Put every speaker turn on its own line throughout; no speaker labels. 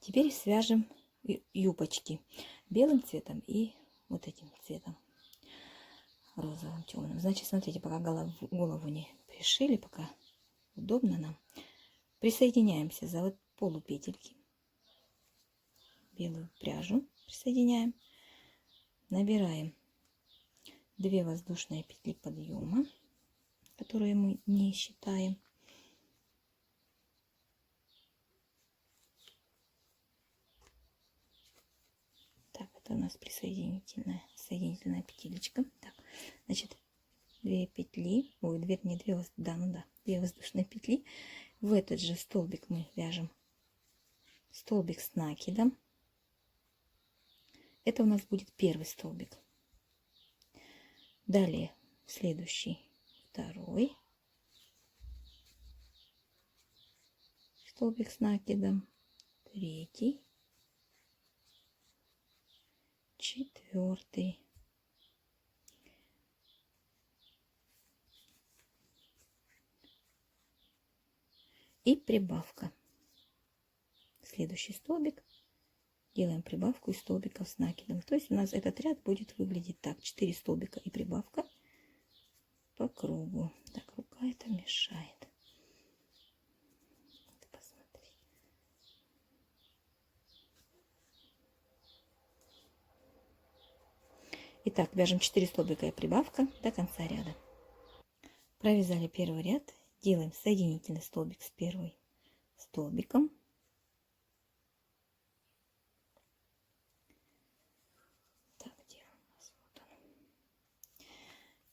Теперь свяжем юбочки белым цветом и вот этим цветом розовым, темным. Значит, смотрите, пока голову не пришили, пока удобно нам, присоединяемся за вот полупетельки, белую пряжу присоединяем, набираем 2 воздушные петли подъема, которые мы не считаем. Так, это у нас соединительная петелечка. Так, значит, 2 петли, ой, 2, не 2, да, ну да, 2 воздушные петли. В этот же столбик мы вяжем столбик с накидом. Это у нас будет первый столбик. Далее следующий, второй столбик с накидом, третий, четвертый, и прибавка. Следующий столбик, делаем прибавку из столбиков с накидом. То есть у нас этот ряд будет выглядеть так: 4 столбика и прибавка по кругу. Так, рука это мешает. Посмотри. Итак, вяжем 4 столбика и прибавка до конца ряда. Провязали первый ряд, делаем соединительный столбик с первым столбиком. Так, где у нас? Вот он.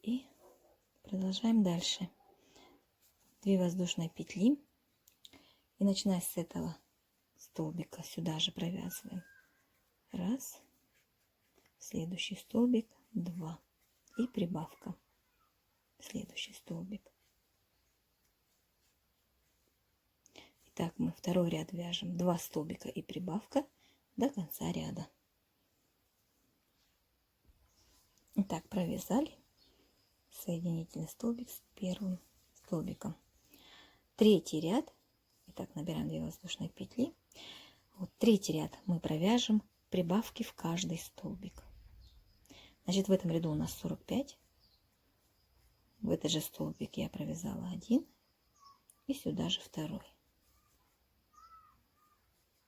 И продолжаем дальше. 2 воздушные петли. И начиная с этого столбика сюда же провязываем. Раз. Следующий столбик, 2. И прибавка. Следующий столбик. Итак, мы второй ряд вяжем 2 столбика и прибавка до конца ряда. Итак, провязали соединительный столбик с первым столбиком. Третий ряд. Итак, набираем 2 воздушные петли. Вот третий ряд мы провяжем прибавки в каждый столбик. Значит, в этом ряду у нас 45. В этот же столбик я провязала 1 и сюда же второй.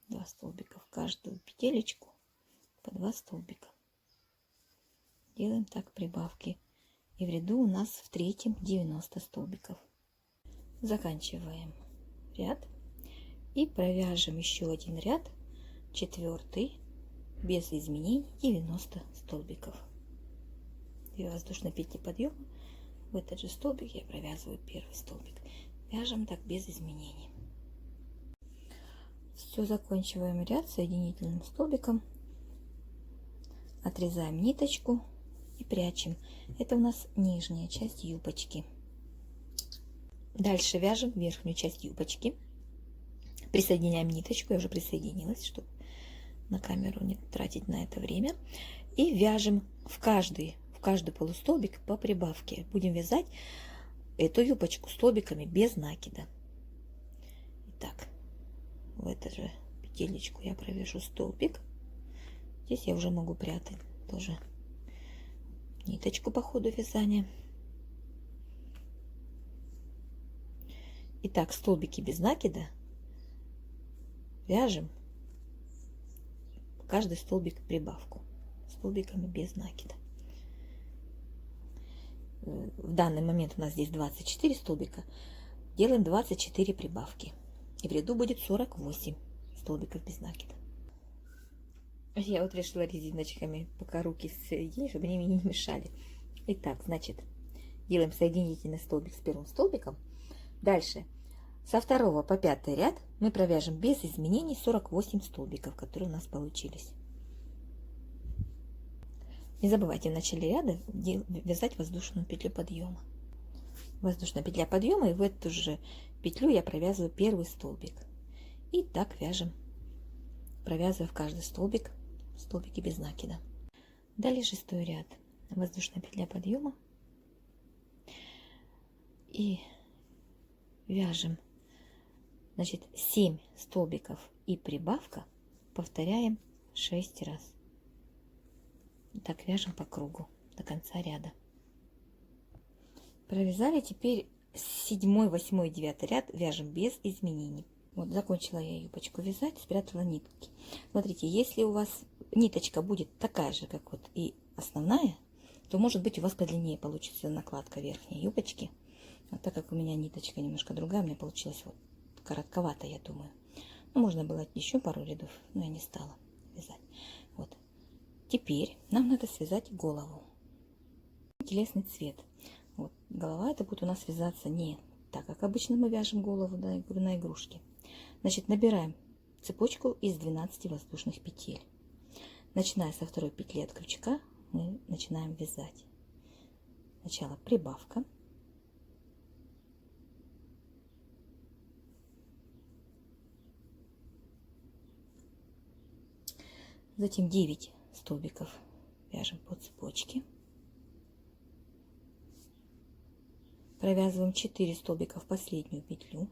2 столбика в каждую петелечку, по 2 столбика. Делаем так прибавки. И в ряду у нас в третьем 90 столбиков. Заканчиваем ряд и провяжем еще один ряд, четвертый, без изменений, 90 столбиков. 2 воздушные петли подъема. В этот же столбик я провязываю первый столбик. Вяжем так без изменений. Все, заканчиваем ряд соединительным столбиком. Отрезаем ниточку и прячем. Это у нас нижняя часть юбочки. Дальше вяжем верхнюю часть юбочки. Присоединяем ниточку. Я уже присоединилась, чтобы на камеру не тратить на это время. И вяжем в каждый полустолбик по прибавке. Будем вязать эту юбочку столбиками без накида. Итак, в эту же петелечку я провяжу столбик. Здесь я уже могу прятать тоже ниточку по ходу вязания. Итак, столбики без накида вяжем каждый столбик прибавку столбиками без накида. В данный момент у нас здесь 24 столбика. Делаем 24 прибавки. И в ряду будет 48 столбиков без накида. Я вот решила резиночками пока руки соединить, чтобы они мне не мешали. Итак, значит, делаем соединительный столбик с первым столбиком. Дальше со 2 по 5 ряд мы провяжем без изменений 48 столбиков, которые у нас получились. Не забывайте в начале ряда вязать воздушную петлю подъема. Воздушная петля подъема, и в эту же петлю я провязываю первый столбик. И так вяжем, провязывая в каждый столбик столбики без накида. Далее 6-й ряд. Воздушная петля подъема. И вяжем, значит, 7 столбиков и прибавка повторяем 6 раз. Так вяжем по кругу до конца ряда. Провязали. Теперь 7, 8, 9 ряд вяжем без изменений. Вот, закончила я юбочку вязать, спрятала нитки. Смотрите, если у вас ниточка будет такая же, как вот и основная, то, может быть, у вас подлиннее получится накладка верхней юбочки. А так как у меня ниточка немножко другая, у меня получилось вот коротковато, я думаю. Ну, можно было еще пару рядов, но я не стала вязать. Вот. Теперь нам надо связать голову. Телесный цвет. Вот. Голова это будет у нас вязаться не так, как обычно мы вяжем голову на игрушке. Значит, набираем цепочку из 12 воздушных петель. Начиная со второй петли от крючка, мы начинаем вязать. Сначала прибавка. Затем 9 столбиков вяжем по цепочке. Провязываем 4 столбика в последнюю петлю.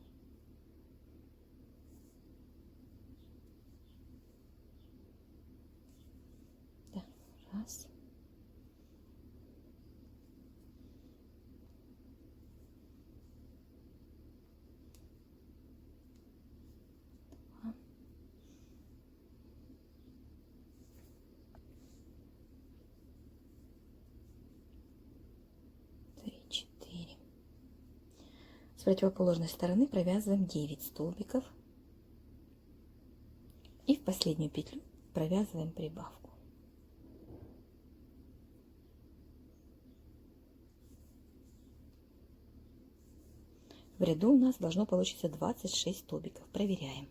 Да, раз. Два. 3, 4. С противоположной стороны провязываем 9 столбиков. И в последнюю петлю провязываем прибавку. В ряду у нас должно получиться 26 столбиков. Проверяем.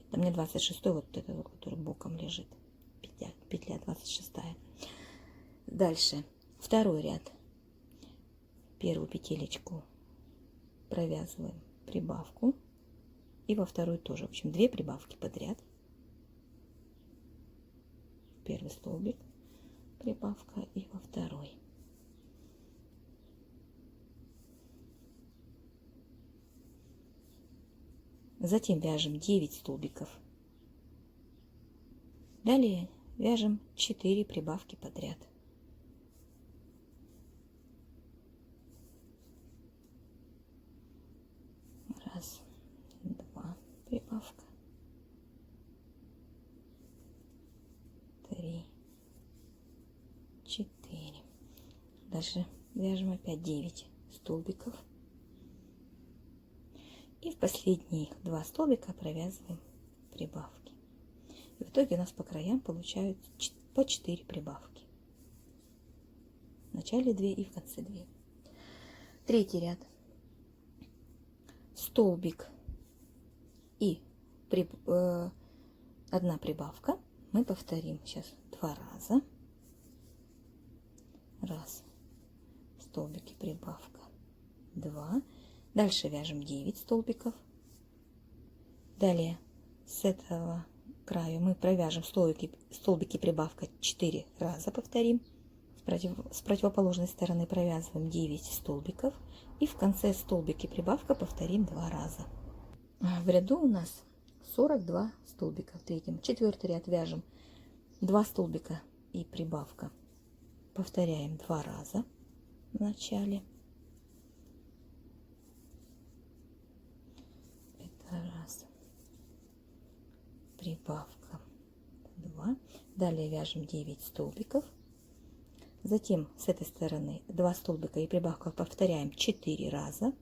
Это мне 26, вот этот вот, который боком лежит. Петля 26. Дальше второй ряд. Первую петелечку провязываем прибавку. И во вторую тоже. В общем, 2 прибавки подряд. Первый столбик прибавка и во второй. Затем вяжем 9 столбиков. Далее вяжем 4 прибавки подряд. Раз, два, прибавка. 3, 4. Дальше вяжем опять 9 столбиков. И в последние 2 столбика провязываем прибавки. И в итоге у нас по краям получаются по 4 прибавки. В начале 2 и в конце 2. Третий ряд. Столбик и 1 прибавка. Мы повторим сейчас 2 раза. Раз. Столбик и прибавка. 2. Дальше вяжем 9 столбиков. Далее с этого края мы провяжем столбики прибавка 4 раза, повторим. С противоположной стороны провязываем 9 столбиков. И в конце столбики прибавка повторим 2 раза. В ряду у нас 42 столбика в третьем. Четвертый ряд вяжем 2 столбика и прибавка. Повторяем 2 раза в начале. Раз, прибавка 2. Далее вяжем 9 столбиков. Затем с этой стороны 2 столбика и прибавка повторяем 4 раза.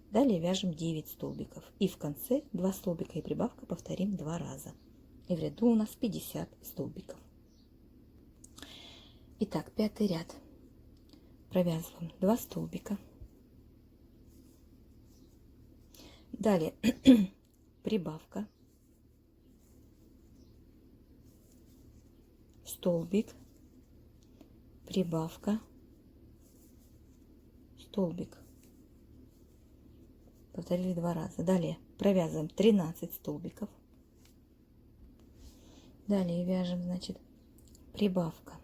Далее вяжем 9 столбиков. И в конце 2 столбика и прибавка повторим 2 раза. И в ряду у нас 50 столбиков. Итак, пятый ряд. Провязываем 2 столбика. Далее прибавка, столбик, прибавка, столбик. Повторили 2 раза. Далее провязываем 13 столбиков. Далее вяжем, значит, прибавка,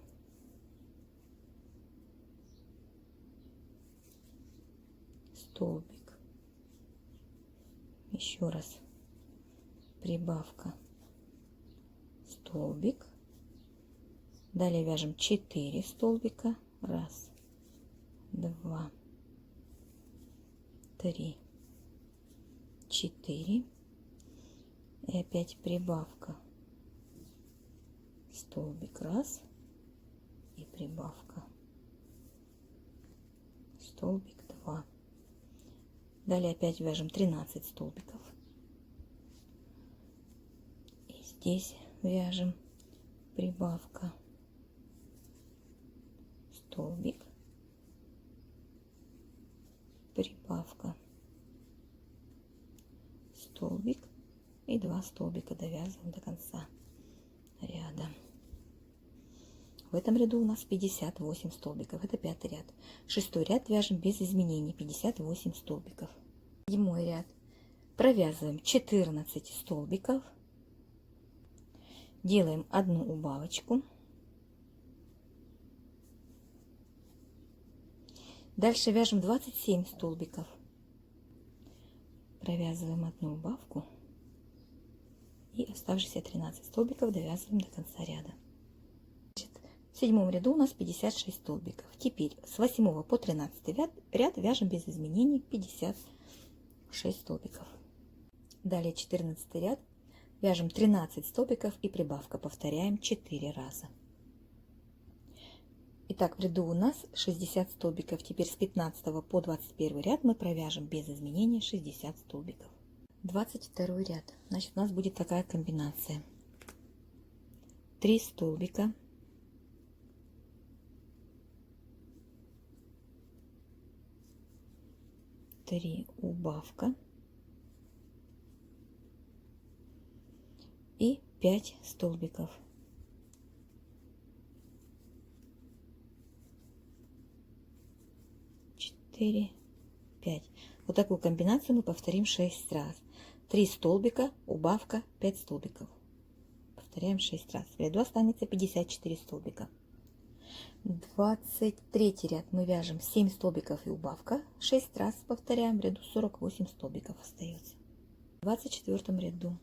столбик, еще раз прибавка, столбик. Далее вяжем 4 столбика. 1, 2, 3, 4. И опять прибавка, столбик 1 и прибавка, столбик 2. Далее опять вяжем 13 столбиков. И здесь вяжем прибавка, столбик, прибавка, столбик и 2 столбика довязываем до конца ряда. В этом ряду у нас 58 столбиков. Это 5-й ряд. 6-й ряд вяжем без изменений, 58 столбиков. 7-й ряд провязываем 14 столбиков, делаем одну убавочку. Дальше вяжем 27 столбиков, провязываем одну убавку и оставшиеся 13 столбиков довязываем до конца ряда. В 7-м ряду у нас 56 столбиков. Теперь с 8 по 13 ряд вяжем без изменений 56 столбиков. Далее 14 ряд вяжем 13 столбиков и прибавка, повторяем 4 раза. Итак, в ряду у нас 60 столбиков. Теперь с 15 по 21 ряд мы провяжем без изменений 60 столбиков. 22 ряд. Значит, у нас будет такая комбинация: 3 столбика, 3 убавка и 5 столбиков. 4, 5. Вот такую комбинацию мы повторим 6 раз. 3 столбика, убавка, 5 столбиков. Повторяем 6 раз. В ряду останется 54 столбика. 23 ряд мы вяжем 7 столбиков и убавка. 6 раз повторяем. В ряду 48 столбиков остается. В 24 ряду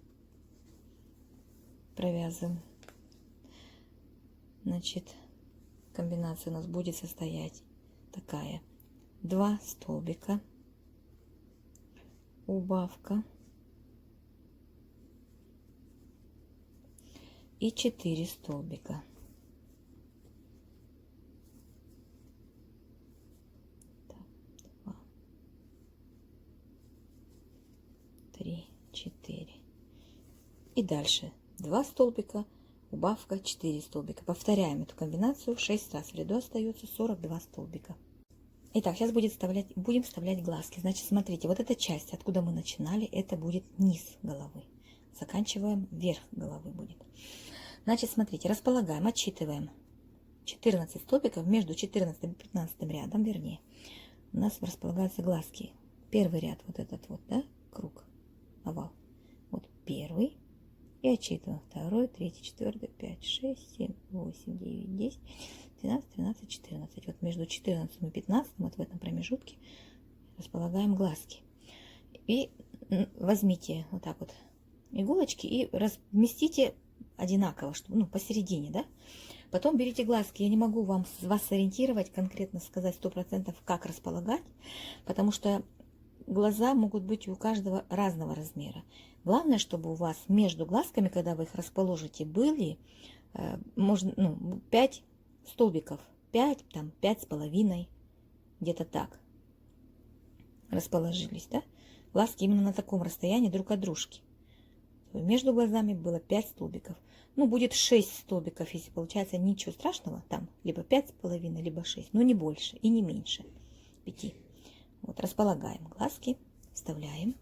провязываем. Значит, комбинация у нас будет состоять такая: 2 столбика, убавка и 4 столбика. Так, 2, 3, 4. И дальше 2 столбика, убавка, 4 столбика. Повторяем эту комбинацию 6 раз. В ряду остается 42 столбика. Итак, сейчас будем вставлять глазки. Значит, смотрите, вот эта часть, откуда мы начинали, это будет низ головы. Заканчиваем, верх головы будет. Значит, смотрите, располагаем, отсчитываем 14 столбиков. Между 14 и 15 рядом, вернее, у нас располагаются глазки. Первый ряд, вот этот вот, да, круг, овал. Вот первый. И отсчитываем 2, 3, 4, 5, 6, 7, 8, 9, 10, 12, 13, 14. Вот между 14 и 15, вот в этом промежутке, располагаем глазки. И возьмите вот так вот иголочки и разместите одинаково, чтобы, ну, посередине, да. Потом берите глазки. Я не могу вас сориентировать, конкретно сказать 100%, как располагать, потому что глаза могут быть у каждого разного размера. Главное, чтобы у вас между глазками, когда вы их расположите, были можно, 5 столбиков. 5, там 5,5, где-то так расположились, да? Глазки именно на таком расстоянии друг от дружки. Между глазами было 5 столбиков. Ну, будет 6 столбиков, если получается, ничего страшного. Там либо 5,5, либо 6, но не больше и не меньше 5. Вот, располагаем глазки, вставляем.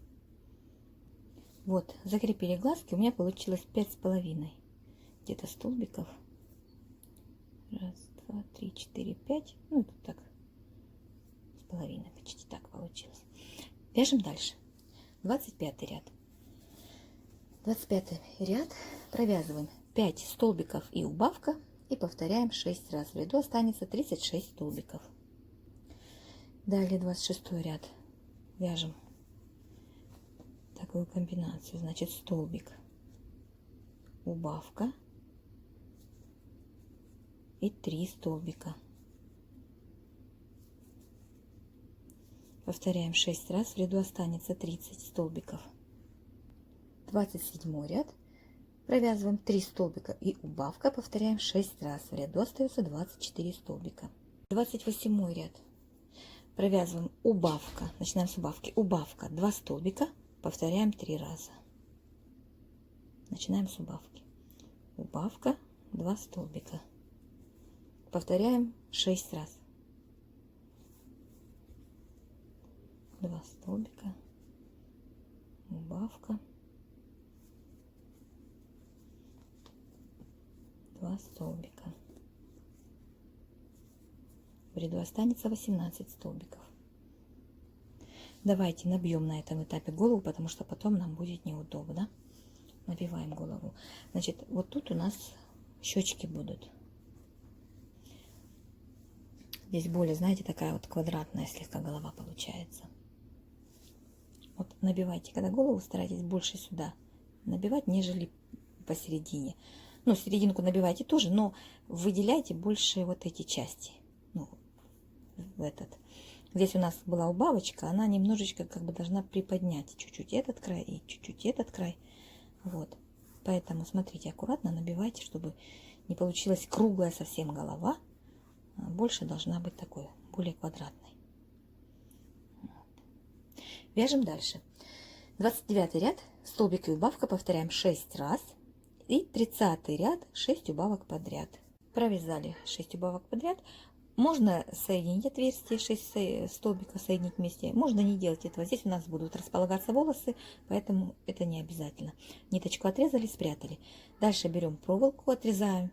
Вот, закрепили глазки, у меня получилось 5,5 где-то столбиков. 1, 2, 3, 4, 5. Ну, тут так, с половиной, почти так получилось. Вяжем дальше. 25 ряд. 25 ряд провязываем 5 столбиков и убавка. И повторяем 6 раз. В ряду останется 36 столбиков. Далее 26 ряд вяжем такую комбинацию. Значит, столбик, убавка и 3 столбика. Повторяем 6 раз, в ряду останется 30 столбиков. 27 ряд. Провязываем 3 столбика и убавка, повторяем 6 раз, в ряду остается 24 столбика. 28 ряд. Провязываем убавка, начинаем с убавки, убавка 2 столбика, повторяем 3 раза. Начинаем с убавки. Убавка 2 столбика. Повторяем 6 раз. 2 столбика. Убавка. 2 столбика. В ряду останется 18 столбиков. Давайте набьем на этом этапе голову, потому что потом нам будет неудобно. Набиваем голову. Значит, вот тут у нас щечки будут. Здесь более, знаете, такая вот квадратная слегка голова получается. Вот набивайте, когда голову старайтесь больше сюда набивать, нежели посередине. Ну, серединку набивайте тоже, но выделяйте больше вот эти части. Ну, в этот. Здесь у нас была убавочка, она немножечко как бы должна приподнять чуть-чуть этот край и чуть-чуть этот край. Вот. Поэтому смотрите, аккуратно набивайте, чтобы не получилась круглая совсем голова. А больше должна быть такой, более квадратной. Вот. Вяжем дальше. 29 ряд, столбик и убавка, повторяем 6 раз. И 30 ряд 6 убавок подряд. Провязали 6 убавок подряд. Можно соединить отверстие, 6 столбиков соединить вместе. Можно не делать этого. Здесь у нас будут располагаться волосы, поэтому это не обязательно. Ниточку отрезали, спрятали. Дальше берем проволоку, отрезаем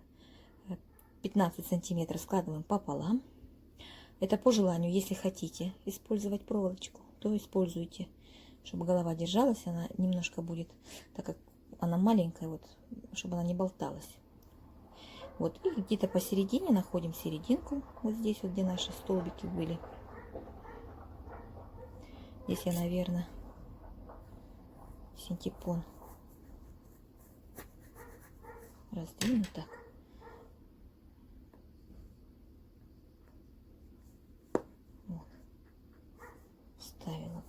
15 сантиметров, складываем пополам. Это по желанию. Если хотите использовать проволочку, то используйте. Чтобы голова держалась, она немножко будет, так как она маленькая, вот, чтобы она не болталась. Вот, и где-то посередине находим серединку, вот здесь вот, где наши столбики были. Здесь я, наверное, синтепон раздвину так. Вот. Вставила.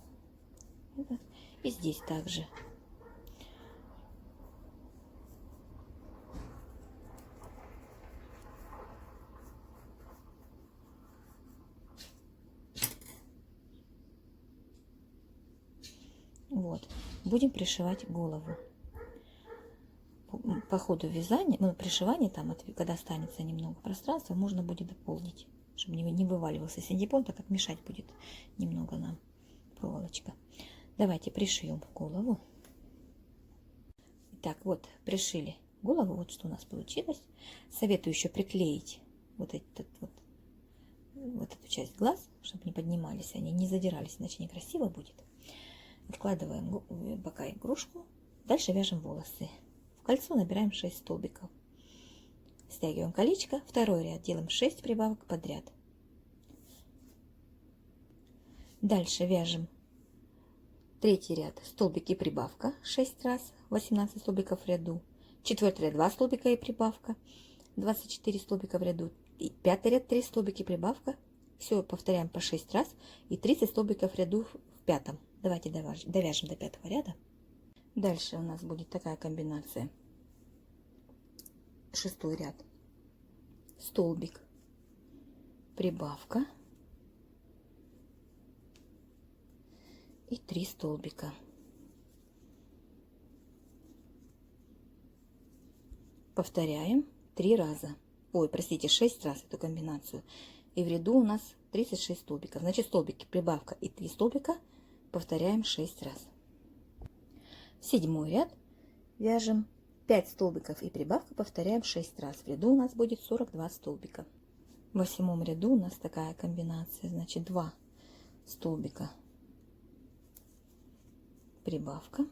И здесь также. Вот, будем пришивать голову. По ходу вязания, ну, пришивания, там, когда останется немного пространства, можно будет дополнить, чтобы не вываливался синтепон, так как мешать будет немного нам проволочка. Давайте пришьем голову. Итак, вот пришили голову, вот что у нас получилось. Советую еще приклеить вот эту часть глаз, чтобы не поднимались они, не задирались, иначе некрасиво будет. Откладываем бока игрушку. Дальше вяжем волосы. В кольцо набираем 6 столбиков. Стягиваем колечко. Второй ряд делаем 6 прибавок подряд. Дальше вяжем третий ряд столбик и прибавка 6 раз, 18 столбиков в ряду. Четвертый ряд 2 столбика и прибавка, 24 столбика в ряду. И пятый ряд 3 столбика и прибавка. Все повторяем по 6 раз и 30 столбиков в ряду в пятом. Давайте довяжем до 5 ряда. Дальше у нас будет такая комбинация. 6 ряд. Столбик, прибавка и 3 столбика. Повторяем 3 раза. Ой, простите, 6 раз эту комбинацию. И в ряду у нас 36 столбиков. Значит, столбики, прибавка и 3 столбика повторяем 6 раз. 7 ряд вяжем 5 столбиков и прибавка повторяем 6 раз. В ряду у нас будет 42 столбика. В 8 ряду у нас такая комбинация. Значит, 2 столбика, прибавка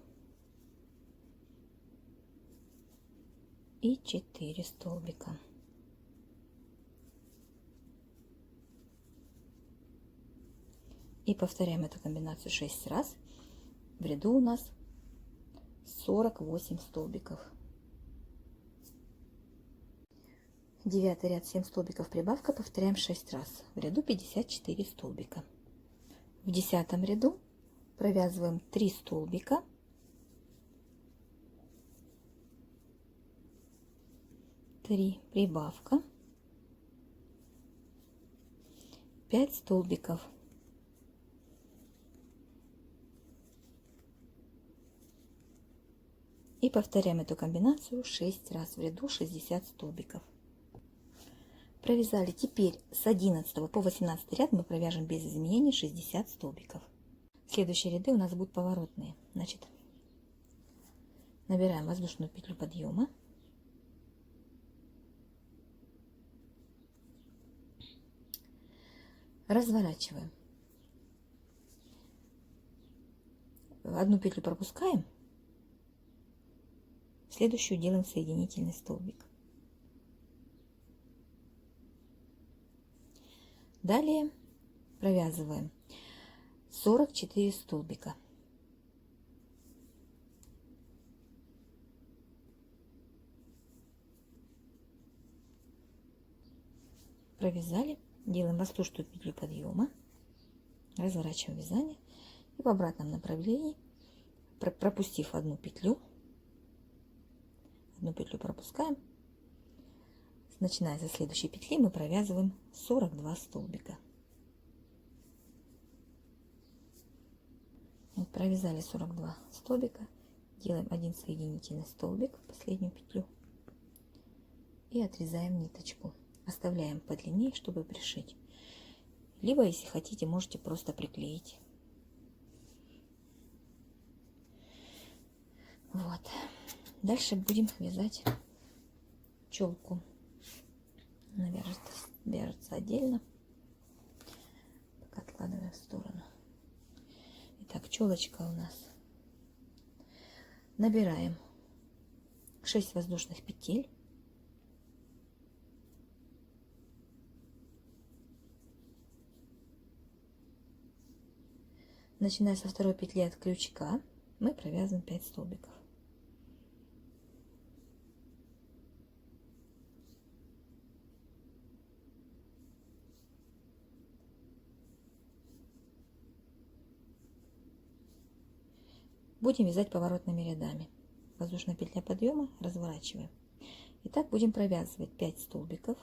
и 4 столбика. И повторяем эту комбинацию 6 раз. В ряду у нас 48 столбиков. 9 ряд 7 столбиков прибавка, повторяем 6 раз. В ряду 54 столбика. В 10 ряду провязываем 3 столбика, 3 прибавка, 5 столбиков. И повторяем эту комбинацию 6 раз. В ряду 60 столбиков. Провязали. Теперь с 11 по 18 ряд мы провяжем без изменений 60 столбиков. Следующие ряды у нас будут поворотные. Значит, набираем воздушную петлю подъема. Разворачиваем. Одну петлю пропускаем. Следующую делаем соединительный столбик. Далее провязываем 44 столбика. Провязали, делаем воздушную петлю подъема, разворачиваем вязание и в обратном направлении, пропустив одну петлю пропускаем. Начиная со следующей петли мы провязываем 42 столбика. Вот провязали 42 столбика, делаем один соединительный столбик в последнюю петлю и отрезаем ниточку. Оставляем подлиннее, чтобы пришить. Либо, если хотите, можете просто приклеить. Вот. Дальше будем вязать челку. Она вяжется отдельно. Пока откладываем в сторону. Итак, челочка у нас. Набираем 6 воздушных петель. Начиная со второй петли от крючка, мы провязываем 5 столбиков. Будем вязать поворотными рядами. Воздушная петля подъема, разворачиваем. Итак, будем провязывать 5 столбиков.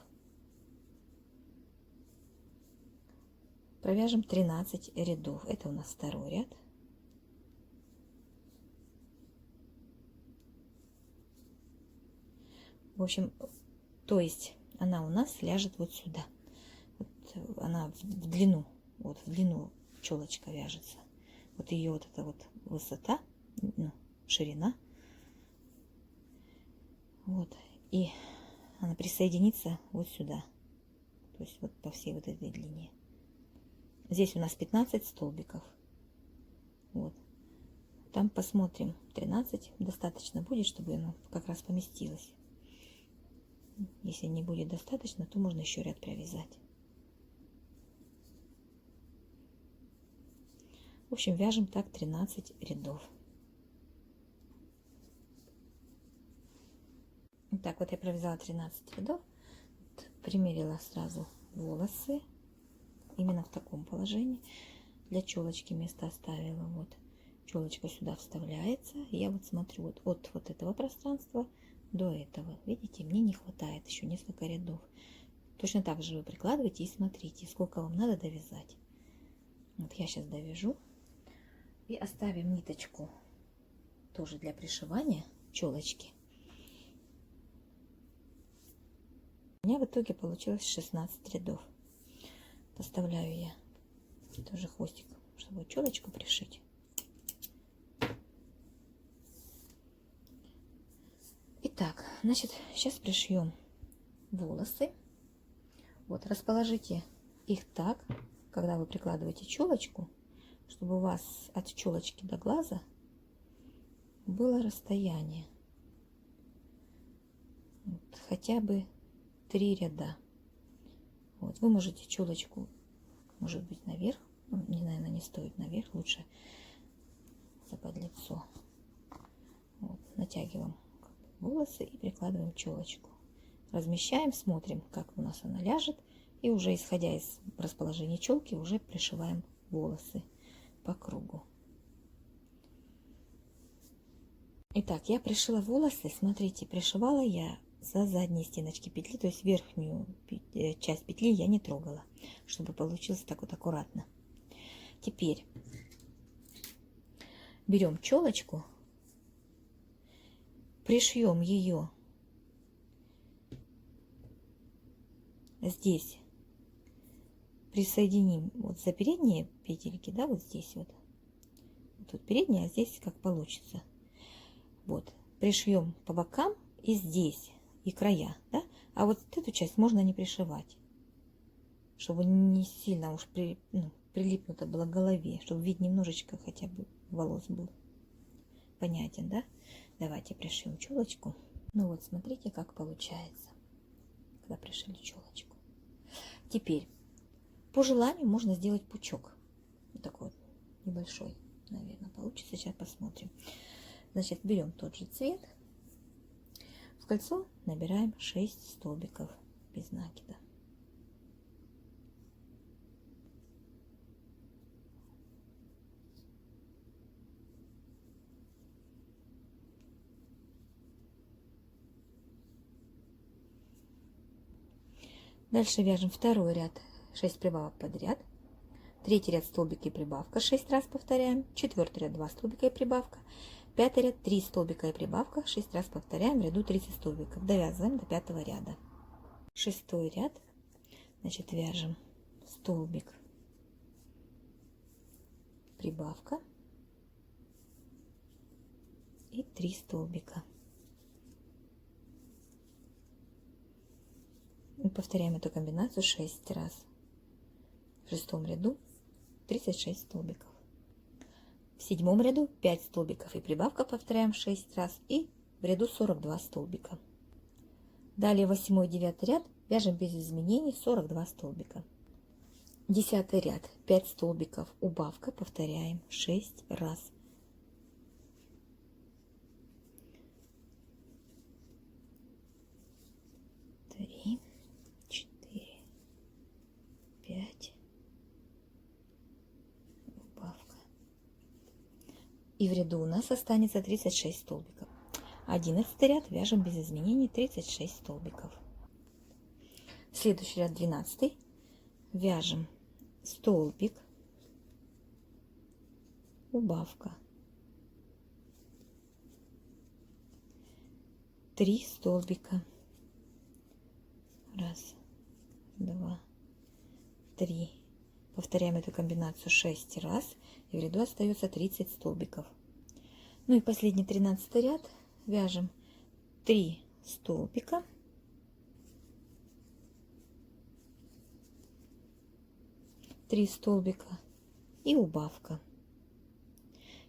Провяжем 13 рядов. Это у нас второй ряд. В общем, то есть она у нас ляжет вот сюда. Вот она в длину, вот в длину челочка вяжется. Вот ее вот эта вот высота, ну, ширина. Вот. И она присоединится вот сюда. То есть вот по всей вот этой длине. Здесь у нас 15 столбиков. Вот. Там посмотрим. 13 достаточно будет, чтобы оно как раз поместилось. Если не будет достаточно, то можно еще ряд провязать. В общем, вяжем так 13 рядов. Итак, вот я провязала 13 рядов. Вот, примерила сразу волосы. Именно в таком положении. Для челочки место оставила. Вот. Челочка сюда вставляется. Я вот смотрю вот от этого пространства до этого. Видите, мне не хватает еще несколько рядов. Точно так же вы прикладываете и смотрите, сколько вам надо довязать. Вот я сейчас довяжу. И оставим ниточку тоже для пришивания челочки. У меня в итоге получилось 16 рядов. Оставляю я тоже хвостик, чтобы челочку пришить. Итак, значит, сейчас пришьем волосы. Вот, расположите их так, когда вы прикладываете челочку, чтобы у вас от челочки до глаза было расстояние. Вот, хотя бы 3 ряда. Вот, вы можете челочку, может быть, наверх. Ну, не, наверное, не стоит наверх, лучше за подлицо. Вот, натягиваем волосы и прикладываем челочку. размещаем, смотрим, как у нас она ляжет. И уже исходя из расположения челки, уже пришиваем волосы по кругу. Итак, я пришила волосы. Смотрите, пришивала я за задние стеночки петли, то есть верхнюю часть петли я не трогала, чтобы получилось так вот аккуратно. Теперь берем челочку, пришьем ее здесь, присоединим вот за передние петельки, да, вот здесь вот. Тут передняя, а здесь как получится. Вот, пришьем по бокам и здесь, и края, да. А вот эту часть можно не пришивать, чтобы не сильно уж прилипнуто было к голове, чтобы вид немножечко хотя бы волос был понятен, да. Давайте пришьем челочку. Ну вот, смотрите, как получается, когда пришили челочку. Теперь, по желанию, можно сделать пучок. Вот такой вот небольшой, наверное, получится. Сейчас посмотрим. Значит, берем тот же цвет. В кольцо набираем 6 столбиков без накида. Дальше вяжем второй ряд 6 прибавок подряд. Третий ряд столбики и прибавка 6 раз повторяем. Четвертый ряд 2 столбика и прибавка. Пятый ряд 3 столбика и прибавка 6 раз повторяем в ряду 30 столбиков. Довязываем до пятого ряда. Шестой ряд, значит, вяжем столбик, прибавка и 3 столбика. И повторяем эту комбинацию 6 раз. В шестом ряду 36 столбиков. В седьмом ряду 5 столбиков и прибавка повторяем 6 раз. И в ряду 42 столбика. Далее 8 и 9 ряд вяжем без изменений 42 столбика. 10 ряд 5 столбиков, убавка, повторяем 6 раз. Три, 4, 5, убавка. И в ряду у нас останется 36 столбиков. 11 ряд вяжем без изменений 36 столбиков. Следующий ряд 12. Вяжем столбик, убавка, 3 столбика, раз, 2, 3. Повторяем эту комбинацию 6 раз, и в ряду остается 30 столбиков. Ну и последний 13 ряд вяжем 3 столбика, 3 столбика и убавка.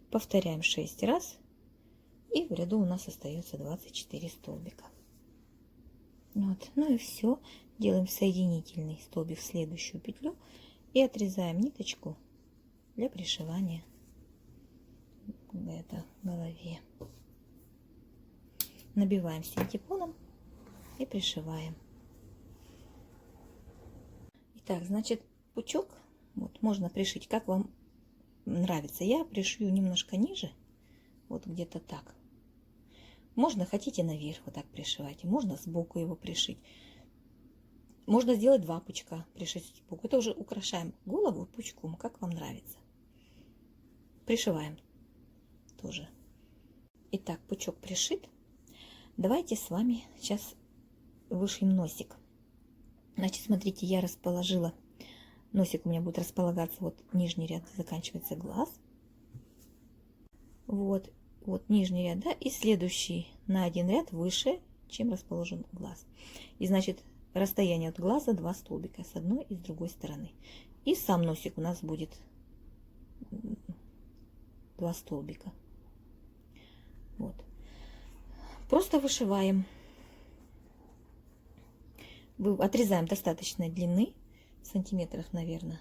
Повторяем 6 раз, и в ряду у нас остается 24 столбика. Вот. Ну и все. Делаем соединительный столбик в следующую петлю и отрезаем ниточку для пришивания к голове. Набиваем синтепоном и пришиваем. Итак, значит, пучок вот можно пришить, как вам нравится. Я пришью немножко ниже, вот где-то так. Можно, хотите, наверх вот так пришивать, можно сбоку его пришить. Можно сделать 2 пучка, пришить сбоку. Это уже украшаем голову пучком, как вам нравится. Пришиваем тоже. Итак, пучок пришит. Давайте с вами сейчас вышьем носик. Значит, смотрите, я расположила. Носик у меня будет располагаться, вот нижний ряд, заканчивается глаз. Вот нижний ряд, да, и следующий на 1 ряд выше, чем расположен глаз. И значит, расстояние от глаза 2 столбика с одной и с другой стороны. И сам носик у нас будет 2 столбика. Вот. Просто вышиваем. Отрезаем достаточной длины, сантиметров, наверное,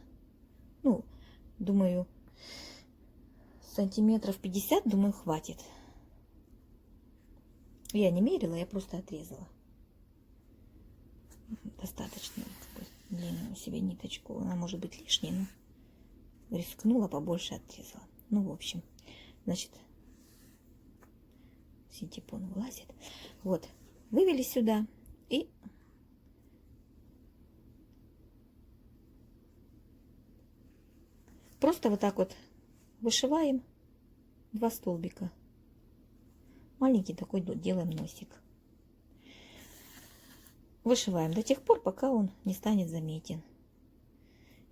ну, думаю, сантиметров 50, думаю, хватит. Я не мерила, я просто отрезала. достаточно длинную себе ниточку. Она может быть лишней, но рискнула, побольше отрезала. Ну, в общем, значит, синтепон вылазит. Вот, вывели сюда и просто вот так вот вышиваем 2 столбика. Маленький такой делаем носик. Вышиваем до тех пор, пока он не станет заметен.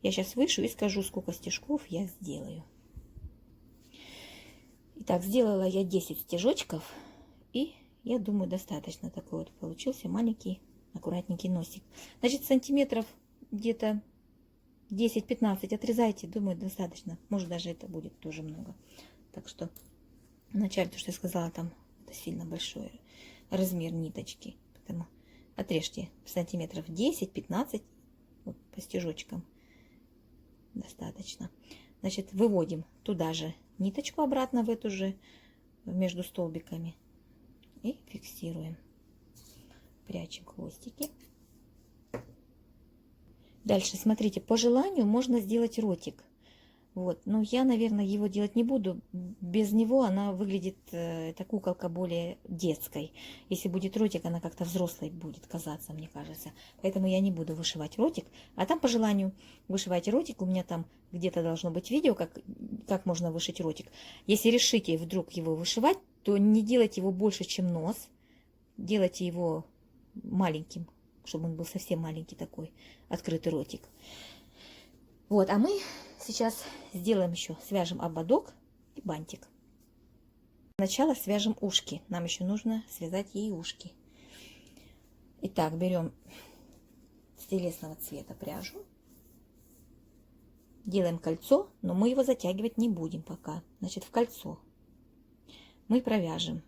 Я сейчас вышу и скажу, сколько стежков я сделаю. Итак, сделала я 10 стежочков. И я думаю, достаточно. Такой вот получился маленький, аккуратненький носик. Значит, сантиметров где-то 10-15 отрезайте. Думаю, достаточно. Может, даже это будет тоже много. Так что вначале, то, что я сказала, там это сильно большой размер ниточки. Поэтому отрежьте сантиметров 10-15 вот, по стежочкам. Достаточно. Значит, выводим туда же ниточку обратно в эту же между столбиками и фиксируем. Прячем хвостики. Дальше, смотрите, по желанию можно сделать ротик. Вот, но я, наверное, его делать не буду. Без него она выглядит, эта куколка, более детской. Если будет ротик, она как-то взрослой будет казаться, мне кажется. Поэтому я не буду вышивать ротик. А там по желанию вышивайте ротик. У меня там где-то должно быть видео, как можно вышить ротик. Если решите вдруг его вышивать, то не делайте его больше, чем нос. Делайте его маленьким, чтобы он был совсем маленький такой, открытый ротик. Вот, а мы сейчас сделаем еще, свяжем ободок и бантик. Сначала свяжем ушки. Нам еще нужно связать ей ушки. Итак, берем телесного цвета пряжу. Делаем кольцо, но мы его затягивать не будем пока. Значит, в кольцо мы провяжем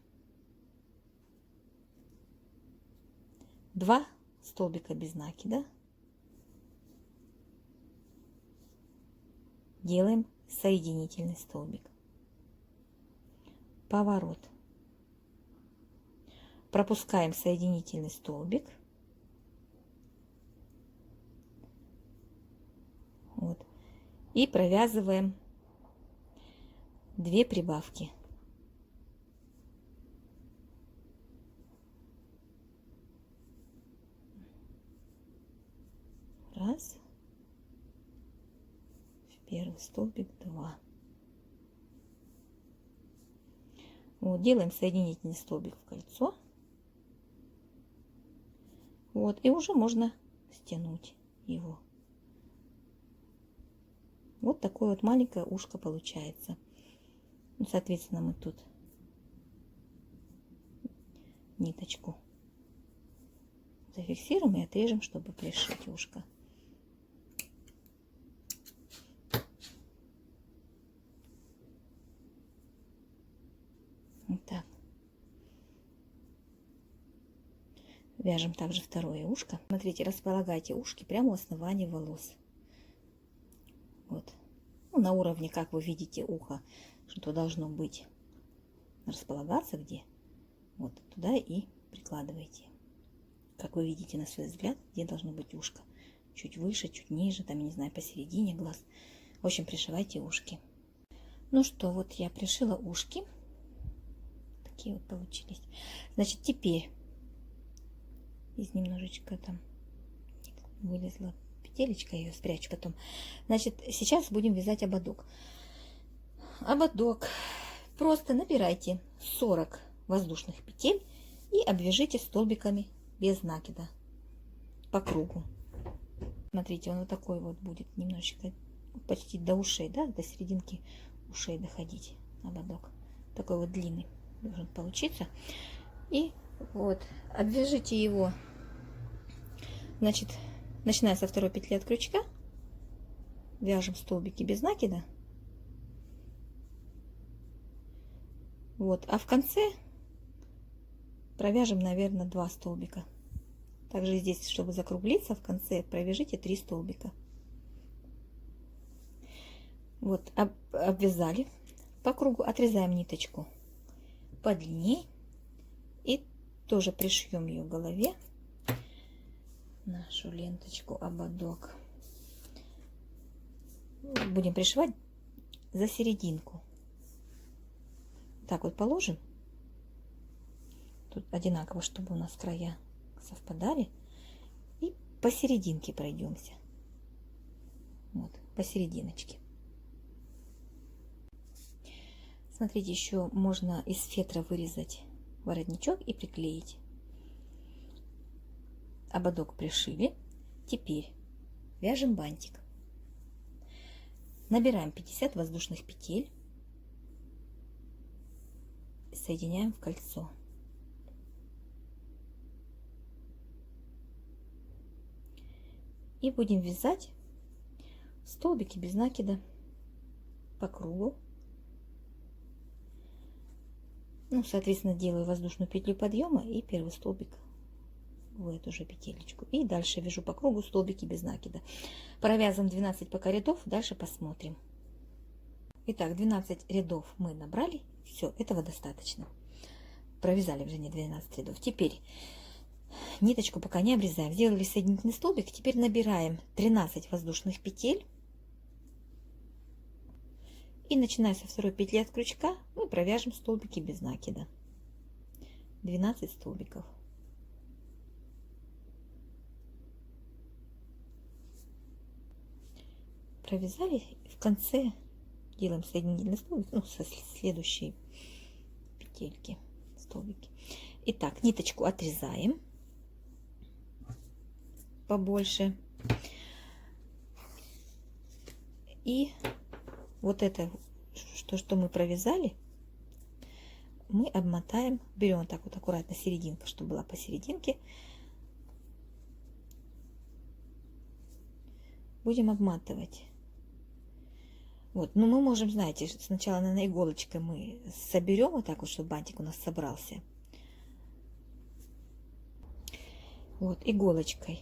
2 столбика без накида. Делаем соединительный столбик. Поворот. Пропускаем соединительный столбик. Вот. И провязываем 2 прибавки. Раз. Первый столбик, 2. Вот, делаем соединительный столбик в кольцо. Вот, и уже можно стянуть его. Вот такое вот маленькое ушко получается. Ну, соответственно, мы тут ниточку зафиксируем и отрежем, чтобы пришить ушко. Вот так. Вяжем также второе ушко. Смотрите, располагайте ушки прямо у основания волос. Вот. Ну, на уровне, как вы видите, ухо, что должно быть, располагаться где. Вот туда и прикладывайте. Как вы видите на свой взгляд, где должно быть ушко. Чуть выше, чуть ниже, там, я не знаю, посередине глаз. В общем, пришивайте ушки. Ну что, вот я пришила ушки. Такие вот получились. Значит, теперь из немножечко там вылезла петелечка, я ее спрячу потом. Значит, сейчас будем вязать ободок. Ободок просто набирайте 40 воздушных петель и обвяжите столбиками без накида по кругу. Смотрите, он вот такой вот будет, немножечко почти до ушей, да, до серединки ушей доходить ободок. Такой вот длинный должен получиться. И вот обвяжите его, значит, начиная со второй петли от крючка, вяжем столбики без накида. Вот, а в конце провяжем, наверное, 2 столбика. Также здесь, чтобы закруглиться, в конце провяжите 3 столбика. Вот, обвязали по кругу, отрезаем ниточку подлиннее и тоже пришьем ее к голове. нашу ленточку, ободок. Будем пришивать за серединку. Так вот положим. Тут одинаково, чтобы у нас края совпадали. И посерединке пройдемся. Вот, посерединочке. Смотрите, еще можно из фетра вырезать воротничок и приклеить. Ободок пришили. Теперь вяжем бантик. Набираем 50 воздушных петель. Соединяем в кольцо. И будем вязать столбики без накида по кругу. Ну, соответственно, делаю воздушную петлю подъема и первый столбик в эту же петелечку. И дальше вяжу по кругу столбики без накида. Провязываем 12 пока рядов, дальше посмотрим. Итак, 12 рядов мы набрали. Все, этого достаточно. Провязали уже не 12 рядов. Теперь ниточку пока не обрезаем. Сделали соединительный столбик. Теперь набираем 13 воздушных петель. И начиная со второй петли от крючка, мы провяжем столбики без накида. 12 столбиков. Провязали, в конце делаем соединительный столбик, ну, со следующей петельки, столбики. Итак, ниточку отрезаем побольше. И вот это, что мы провязали, мы обмотаем, берем вот так вот аккуратно серединка, чтобы была посерединке. Будем обматывать. Вот, ну мы можем, знаете, сначала, наверное, иголочкой мы соберем вот так вот, чтобы бантик у нас собрался. Вот, иголочкой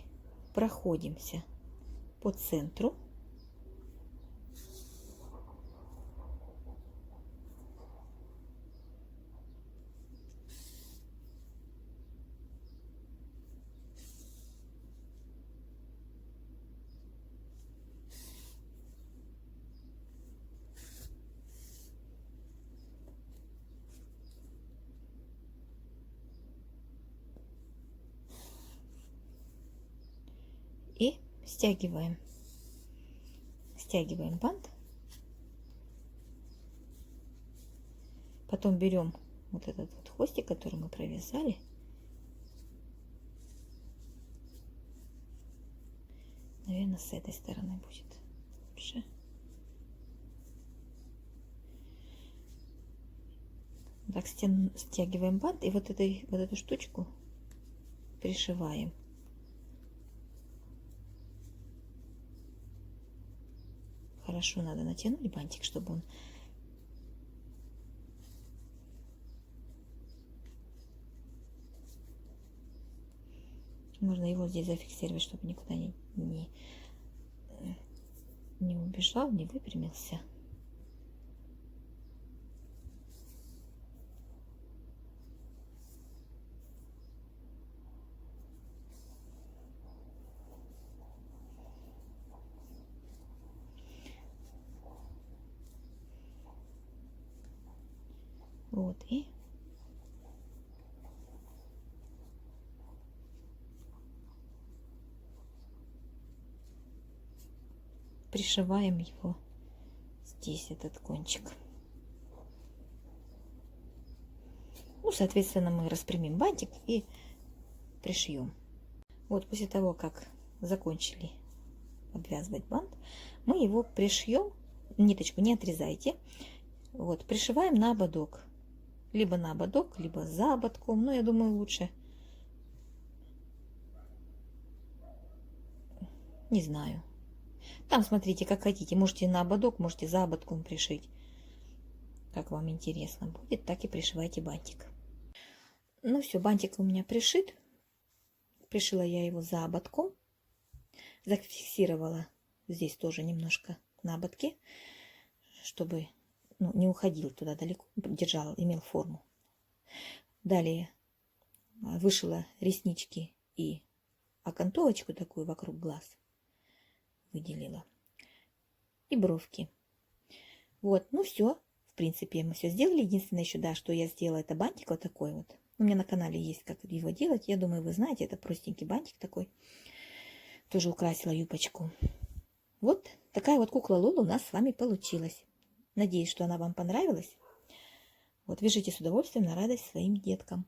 проходимся по центру. И стягиваем. Стягиваем бант. Потом берем вот этот вот хвостик, который мы провязали. Наверное, с этой стороны будет лучше. Так, стягиваем бант и вот эту штучку пришиваем. Хорошо надо натянуть бантик, чтобы он можно его здесь зафиксировать, чтобы никуда не убежал, не выпрямился. Вот, и пришиваем его здесь, этот кончик. Ну, соответственно, мы распрямим бантик и пришьем. Вот после того, как закончили обвязывать бант, мы его пришьем. Ниточку не отрезайте. Вот, пришиваем на ободок. Либо на ободок, либо за ободком. Но я думаю, лучше. Не знаю. Там смотрите, как хотите. Можете на ободок, можете за ободком пришить. Как вам интересно будет, так и пришивайте бантик. Ну все, бантик у меня пришит. Пришила я его за ободком. Зафиксировала здесь тоже немножко на ободке, чтобы не уходил туда далеко, держал, имел форму. Далее вышила реснички и окантовочку такую вокруг глаз выделила. И бровки. Вот, ну все. В принципе, мы все сделали. Единственное еще, да, что я сделала, это бантик вот такой вот. У меня на канале есть, как его делать. Я думаю, вы знаете, это простенький бантик такой. Тоже украсила юбочку. Вот такая вот кукла Лола у нас с вами получилась. Надеюсь, что она вам понравилась. Вот вяжите с удовольствием на радость своим деткам.